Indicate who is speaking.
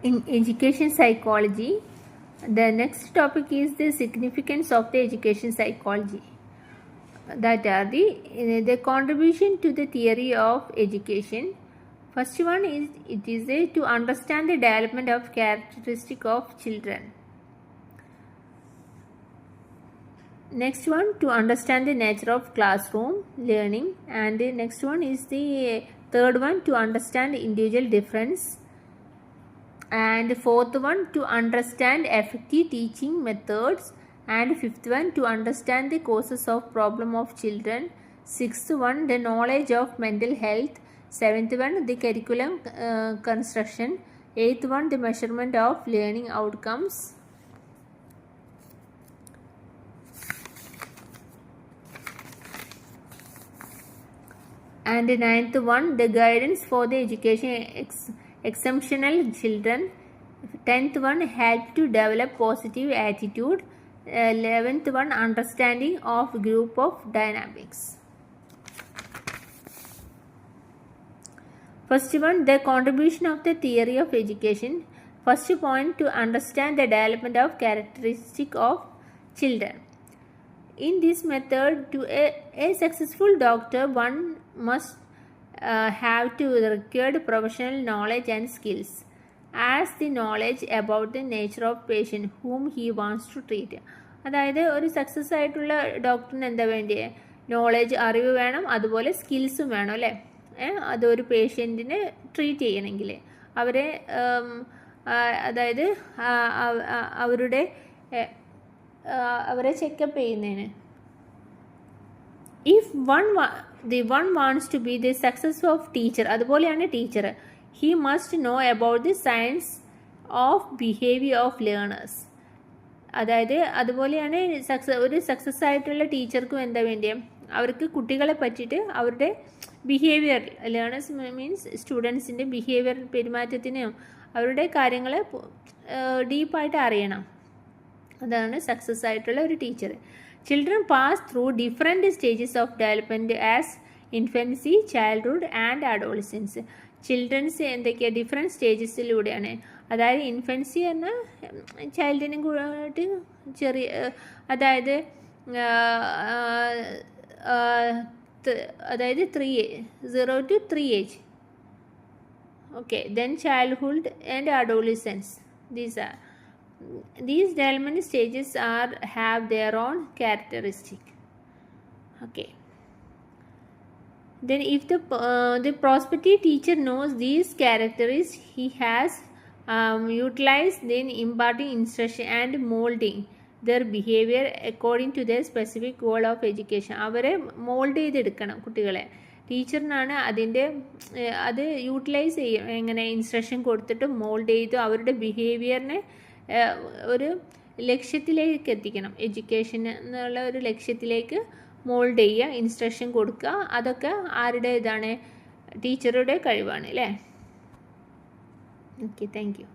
Speaker 1: in education psychology. The next topic is the significance of the education psychology. That are the contribution to the theory of education. First one is to understand the development of characteristic of children. Next one, to understand the nature of classroom learning, and the next one is the third one, to understand individual difference, and fourth one, to understand effective teaching methods, and fifth one, to understand the causes of problem of children, sixth one, the knowledge of mental health, seventh one, the curriculum construction, eighth one, the measurement of learning outcomes, and the ninth one, the guidance for the education exceptional children, 10th one, help to develop positive attitude, 11th one, understanding of group of dynamics. First one, the contribution of the theory of education. First point, to understand the development of characteristic of children. In this method, to a successful doctor, one must have to required professional knowledge and skills, as the knowledge about the nature of patient whom he wants to treat. അതായത് ഒരു success ആയിട്ടുള്ള ഡോക്ടറിന് എന്താ വേണ്ടിയേ? Knowledge, അറിവ് വേണം, അതുപോലെ സ്കിൽസും വേണം അല്ലേ? അതൊരു പേഷ്യൻറ്റിനെ ട്രീറ്റ് ചെയ്യണമെങ്കിൽ അവരെ അതായത് അവരെ ചെക്കപ്പ് ചെയ്യുന്നതിന്. If one wants to be the success of teacher, അതുപോലെയാണ് teacher, he must know about the science of behavior of learners. അതായത് അതുപോലെയാണ് ഒരു സക്സസ് ആയിട്ടുള്ള ടീച്ചർക്കും എന്താ വേണ്ടിയ, അവർക്ക് കുട്ടികളെ പറ്റിയിട്ട് അവരുടെ ബിഹേവിയർ, ലേണേഴ്സ് മീൻസ് സ്റ്റുഡൻസിൻ്റെ ബിഹേവിയർ, പെരുമാറ്റത്തിനും അവരുടെ കാര്യങ്ങൾ ഡീപ്പായിട്ട് അറിയണം. അതാണ് സക്സസ് ആയിട്ടുള്ള ഒരു teacher. Children pass through different stages of development as infancy, childhood and adolescence. Children's എന്തൊക്കെയാണ് ഡിഫറെൻറ്റ് സ്റ്റേജസിലൂടെയാണ്. അതായത് ഇൻഫൻസി എന്നാൽ ചൈൽഡിനും കൂടി ചെറിയ, അതായത് 0 to 3 age. Okay, then childhood and adolescence. These development stages have their own characteristic. Okay. Then if the prospective teacher knows these characteristics, he has utilized then imparting instruction and molding their behavior according to their specific goal of education. അവരെ mould ചെയ്തെടുക്കണം കുട്ടികളെ. ടീച്ചറിനാണ് അത് utilise ചെയ്യും. എങ്ങനെ instruction കൊടുത്തിട്ട് mould ചെയ്ത് അവരുടെ ബിഹേവിയറിനെ ഒരു ലക്ഷ്യത്തിലേക്ക് എത്തിക്കണം. എഡ്യൂക്കേഷൻ എന്നുള്ള ഒരു ലക്ഷ്യത്തിലേക്ക് മോൾഡ് ചെയ്യുക, ഇൻസ്ട്രക്ഷൻ കൊടുക്കുക. അതൊക്കെ ആരുടെ ഇതാണ്? ടീച്ചറുടെ കഴിവാണ് അല്ലേ? Okay, thank you.